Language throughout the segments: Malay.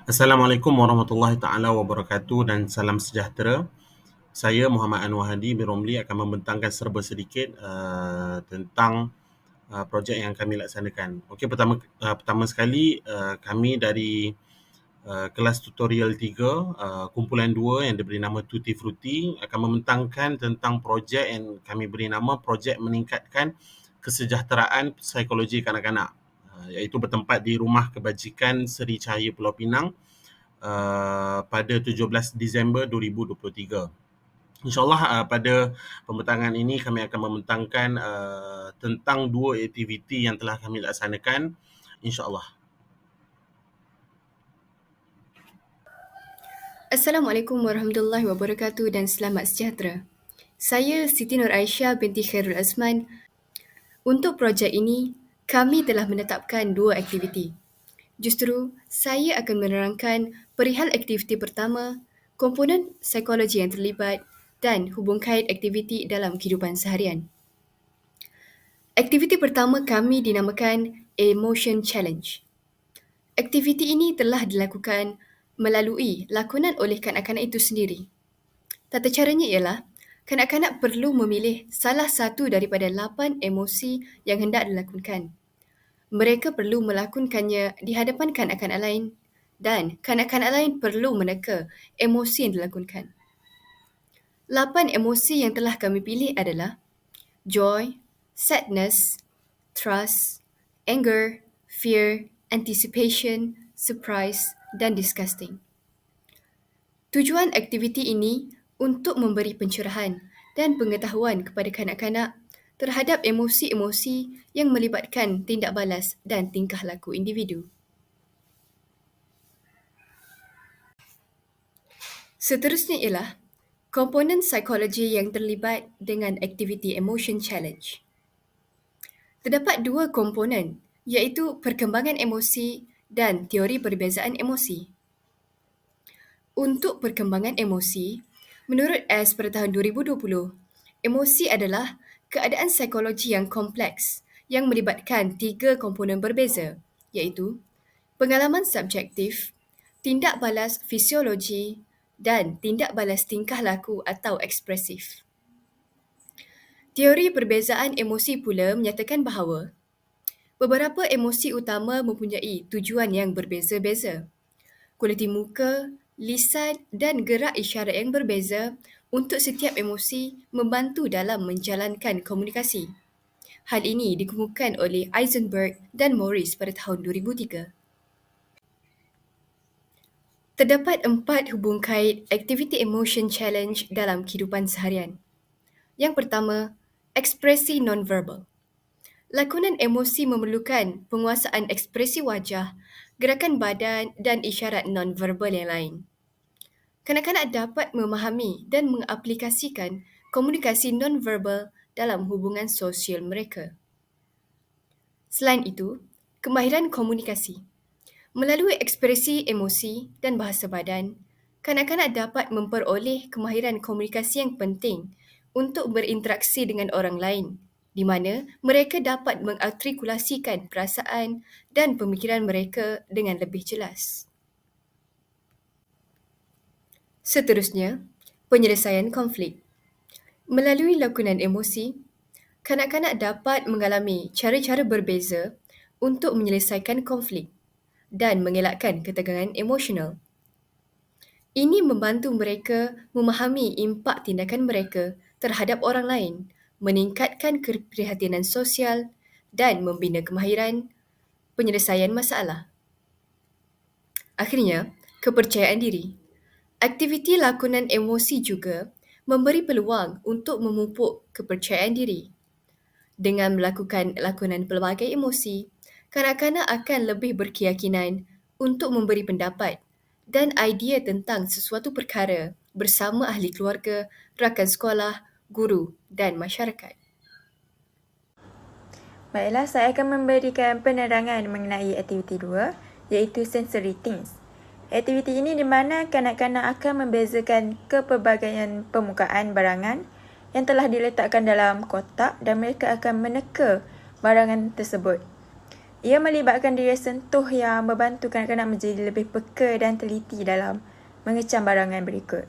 Assalamualaikum warahmatullahi taala wabarakatuh dan salam sejahtera. Saya Muhammad Anwar Hadi bin Romli akan membentangkan serba sedikit tentang projek yang kami laksanakan. Okey, pertama sekali kami dari kelas tutorial 3 kumpulan 2 yang diberi nama Tutti Frutti akan membentangkan tentang projek yang kami beri nama projek meningkatkan kesejahteraan psikologi kanak-kanak, iaitu bertempat di Rumah Kebajikan Seri Cahaya Pulau Pinang pada 17 Disember 2023. InsyaAllah pada pembentangan ini kami akan membentangkan tentang dua aktiviti yang telah kami laksanakan, insyaAllah. Assalamualaikum warahmatullahi wabarakatuh dan selamat sejahtera. Saya Siti Nur Aisyah binti Khairul Azman. Untuk projek ini, kami telah menetapkan dua aktiviti. Justru, saya akan menerangkan perihal aktiviti pertama, komponen psikologi yang terlibat dan hubung kait aktiviti dalam kehidupan seharian. Aktiviti pertama kami dinamakan Emotion Challenge. Aktiviti ini telah dilakukan melalui lakonan oleh kanak-kanak itu sendiri. Tata caranya ialah, kanak-kanak perlu memilih salah satu daripada 8 emosi yang hendak dilakonkan. Mereka perlu melakonkannya di hadapan kanak-kanak lain dan kanak-kanak lain perlu meneka emosi yang dilakonkan. 8 emosi yang telah kami pilih adalah joy, sadness, trust, anger, fear, anticipation, surprise dan disgusting. Tujuan aktiviti ini untuk memberi pencerahan dan pengetahuan kepada kanak-kanak terhadap emosi-emosi yang melibatkan tindak balas dan tingkah laku individu. Seterusnya ialah komponen psikologi yang terlibat dengan aktiviti Emotion Challenge. Terdapat dua komponen, iaitu perkembangan emosi dan teori perbezaan emosi. Untuk perkembangan emosi, menurut S pada tahun 2020, emosi adalah keadaan psikologi yang kompleks yang melibatkan tiga komponen berbeza, iaitu pengalaman subjektif, tindak balas fisiologi dan tindak balas tingkah laku atau ekspresif. Teori perbezaan emosi pula menyatakan bahawa beberapa emosi utama mempunyai tujuan yang berbeza-beza. Kualiti muka, lisan dan gerak isyarat yang berbeza untuk setiap emosi membantu dalam menjalankan komunikasi. Hal ini dikemukakan oleh Eisenberg dan Morris pada tahun 2003. Terdapat 4 hubung kait aktiviti Emotion Challenge dalam kehidupan seharian. Yang pertama, ekspresi non-verbal. Lakonan emosi memerlukan penguasaan ekspresi wajah, gerakan badan dan isyarat non-verbal yang lain. Kanak-kanak dapat memahami dan mengaplikasikan komunikasi non-verbal dalam hubungan sosial mereka. Selain itu, kemahiran komunikasi. Melalui ekspresi emosi dan bahasa badan, kanak-kanak dapat memperoleh kemahiran komunikasi yang penting untuk berinteraksi dengan orang lain, di mana mereka dapat mengartikulasikan perasaan dan pemikiran mereka dengan lebih jelas. Seterusnya, penyelesaian konflik. Melalui lakonan emosi, kanak-kanak dapat mengalami cara-cara berbeza untuk menyelesaikan konflik dan mengelakkan ketegangan emosional. Ini membantu mereka memahami impak tindakan mereka terhadap orang lain, meningkatkan keprihatinan sosial dan membina kemahiran penyelesaian masalah. Akhirnya, kepercayaan diri. Aktiviti lakonan emosi juga memberi peluang untuk memupuk kepercayaan diri. Dengan melakukan lakonan pelbagai emosi, kanak-kanak akan lebih berkeyakinan untuk memberi pendapat dan idea tentang sesuatu perkara bersama ahli keluarga, rakan sekolah, guru dan masyarakat. Baiklah, saya akan memberikan penerangan mengenai aktiviti 2, iaitu sensory things. Aktiviti ini di mana kanak-kanak akan membezakan kepelbagaian permukaan barangan yang telah diletakkan dalam kotak dan mereka akan meneka barangan tersebut. Ia melibatkan diri sentuh yang membantu kanak-kanak menjadi lebih peka dan teliti dalam mengecam barangan berikut.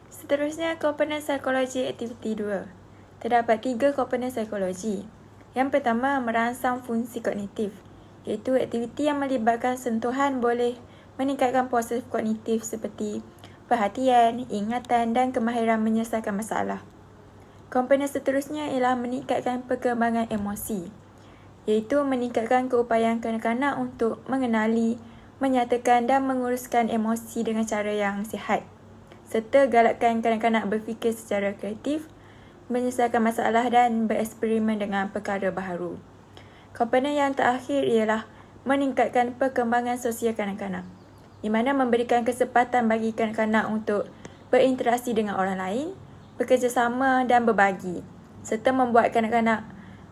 Seterusnya, komponen psikologi aktiviti 2. Terdapat 3 komponen psikologi. Yang pertama, merangsang fungsi kognitif, iaitu aktiviti yang melibatkan sentuhan boleh meningkatkan proses kognitif seperti perhatian, ingatan dan kemahiran menyelesaikan masalah. Komponen seterusnya ialah meningkatkan perkembangan emosi, iaitu meningkatkan keupayaan kanak-kanak untuk mengenali, menyatakan dan menguruskan emosi dengan cara yang sihat, serta galakkan kanak-kanak berfikir secara kreatif, menyelesaikan masalah dan bereksperimen dengan perkara baharu. Komponen yang terakhir ialah meningkatkan perkembangan sosial kanak-kanak, di mana memberikan kesempatan bagi kanak-kanak untuk berinteraksi dengan orang lain, bekerjasama dan berbagi, serta membuat kanak-kanak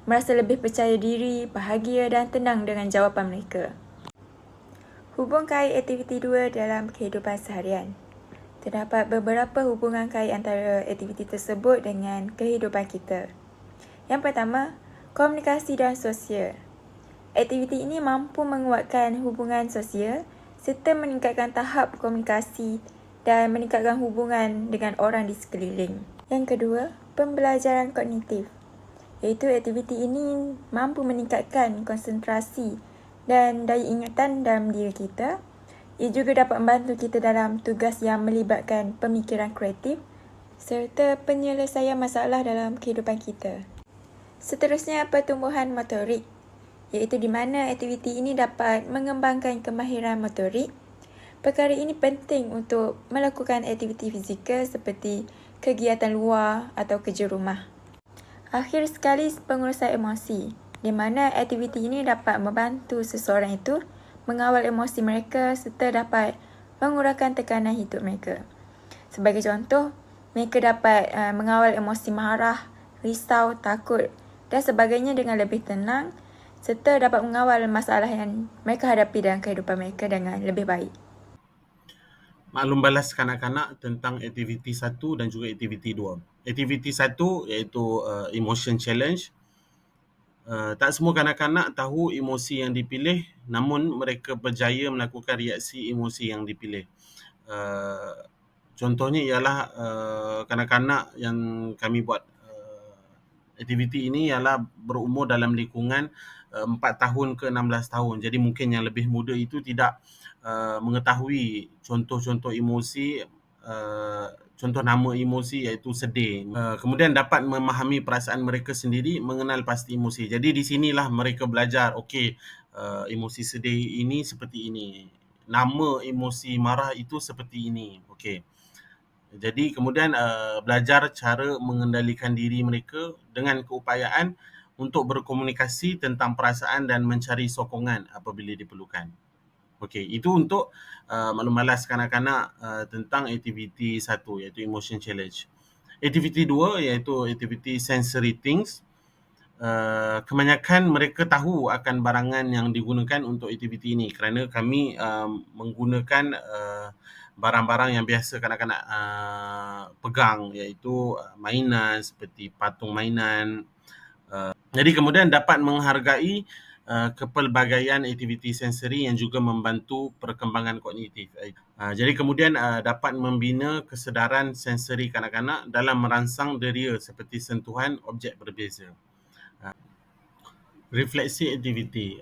merasa lebih percaya diri, bahagia dan tenang dengan jawapan mereka. Hubung kait aktiviti 2 dalam kehidupan seharian. Terdapat beberapa hubungan kait antara aktiviti tersebut dengan kehidupan kita. Yang pertama, komunikasi dan sosial. Aktiviti ini mampu menguatkan hubungan sosial serta meningkatkan tahap komunikasi dan meningkatkan hubungan dengan orang di sekeliling. Yang kedua, pembelajaran kognitif, iaitu aktiviti ini mampu meningkatkan konsentrasi dan daya ingatan dalam diri kita. Ia juga dapat membantu kita dalam tugas yang melibatkan pemikiran kreatif serta penyelesaian masalah dalam kehidupan kita. Seterusnya, pertumbuhan motorik, iaitu di mana aktiviti ini dapat mengembangkan kemahiran motorik. Perkara ini penting untuk melakukan aktiviti fizikal seperti kegiatan luar atau kerja rumah. Akhir sekali, pengurusan emosi, di mana aktiviti ini dapat membantu seseorang itu mengawal emosi mereka serta dapat mengurangkan tekanan hidup mereka. Sebagai contoh, mereka dapat mengawal emosi marah, risau, takut dan sebagainya dengan lebih tenang serta dapat mengawal masalah yang mereka hadapi dalam kehidupan mereka dengan lebih baik. Maklum balas kanak-kanak tentang aktiviti 1 dan juga aktiviti 2. Aktiviti 1 iaitu emotion challenge. Tak semua kanak-kanak tahu emosi yang dipilih, namun mereka berjaya melakukan reaksi emosi yang dipilih. Contohnya ialah kanak-kanak yang kami buat aktiviti ini ialah berumur dalam lingkungan 4 tahun ke 16 tahun. Jadi mungkin yang lebih muda itu tidak mengetahui contoh-contoh emosi, contoh nama emosi iaitu sedih. Kemudian dapat memahami perasaan mereka sendiri, mengenal pasti emosi. Jadi di sinilah mereka belajar, okey, emosi sedih ini seperti ini. Nama emosi marah itu seperti ini. Okey. Jadi kemudian belajar cara mengendalikan diri mereka dengan keupayaan untuk berkomunikasi tentang perasaan dan mencari sokongan apabila diperlukan. Okey, itu untuk maklum balas kanak-kanak tentang aktiviti 1 iaitu emotion challenge. Aktiviti 2 iaitu aktiviti sensory things. Kebanyakan mereka tahu akan barangan yang digunakan untuk aktiviti ini kerana kami menggunakan barang-barang yang biasa kanak-kanak pegang, iaitu mainan seperti patung mainan. Jadi kemudian dapat menghargai kepelbagaian aktiviti sensori yang juga membantu perkembangan kognitif. Jadi kemudian dapat membina kesedaran sensori kanak-kanak dalam merangsang deria seperti sentuhan objek berbeza. Refleksi aktiviti.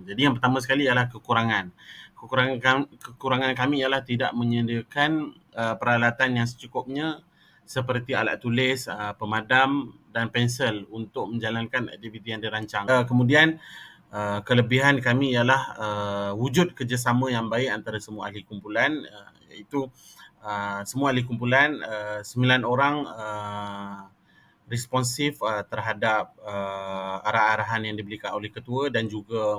Jadi yang pertama sekali ialah kekurangan. Kekurangan kami ialah tidak menyediakan peralatan yang secukupnya seperti alat tulis, pemadam dan pensel untuk menjalankan aktiviti yang dirancang. Kemudian kelebihan kami ialah wujud kerjasama yang baik antara semua ahli kumpulan, iaitu semua ahli kumpulan 9 orang responsif terhadap arah-arahan yang diberikan oleh ketua dan juga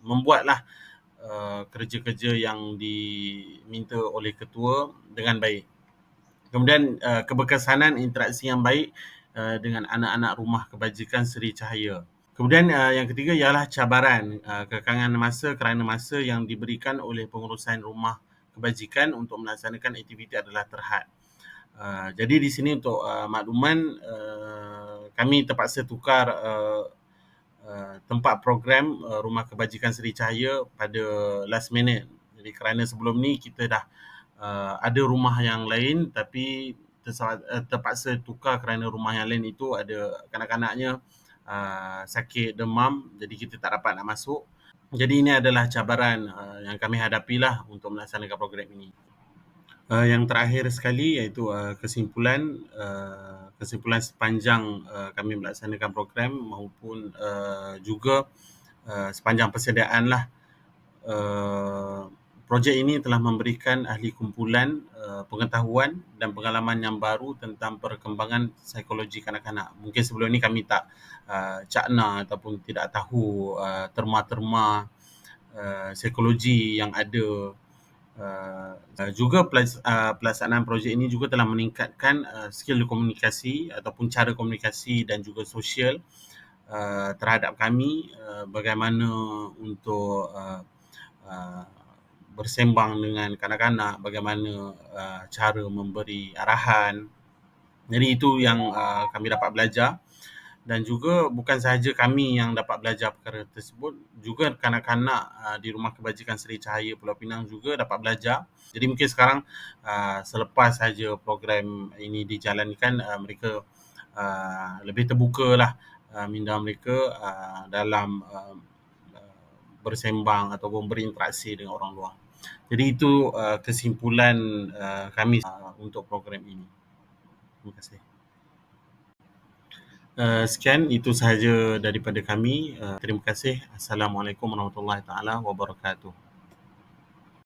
membuatlah kerja-kerja yang diminta oleh ketua dengan baik. Kemudian keberkesanan interaksi yang baik dengan anak-anak rumah kebajikan Seri Cahaya. Kemudian yang ketiga ialah cabaran, kekangan masa kerana masa yang diberikan oleh pengurusan rumah kebajikan untuk melaksanakan aktiviti adalah terhad. Jadi di sini untuk makluman kami terpaksa tukar tempat program Rumah Kebajikan Seri Cahaya pada last minute. Jadi kerana sebelum ni kita dah ada rumah yang lain tapi terpaksa tukar kerana rumah yang lain itu ada kanak-kanaknya sakit demam, jadi kita tak dapat nak masuk. Jadi ini adalah cabaran yang kami hadapilah untuk melaksanakan program ini. Yang terakhir sekali iaitu kesimpulan sepanjang kami melaksanakan program maupun juga sepanjang persediaanlah. Projek ini telah memberikan ahli kumpulan pengetahuan dan pengalaman yang baru tentang perkembangan psikologi kanak-kanak. Mungkin sebelum ni kami tak cakna ataupun tidak tahu terma-terma psikologi yang ada. Juga pelaksanaan projek ini juga telah meningkatkan skill komunikasi ataupun cara komunikasi dan juga sosial terhadap kami, bagaimana untuk bersembang dengan kanak-kanak, bagaimana cara memberi arahan. Jadi itu yang kami dapat belajar. Dan juga bukan sahaja kami yang dapat belajar perkara tersebut, juga kanak-kanak di Rumah Kebajikan Seri Cahaya Pulau Pinang juga dapat belajar. Jadi mungkin sekarang selepas saja program ini dijalankan, mereka lebih terbuka lah minda mereka dalam bersembang ataupun berinteraksi dengan orang luar. Jadi itu kesimpulan kami untuk program ini. Terima kasih. Sekian, itu sahaja daripada kami. Terima kasih. Assalamualaikum warahmatullahi taala wabarakatuh.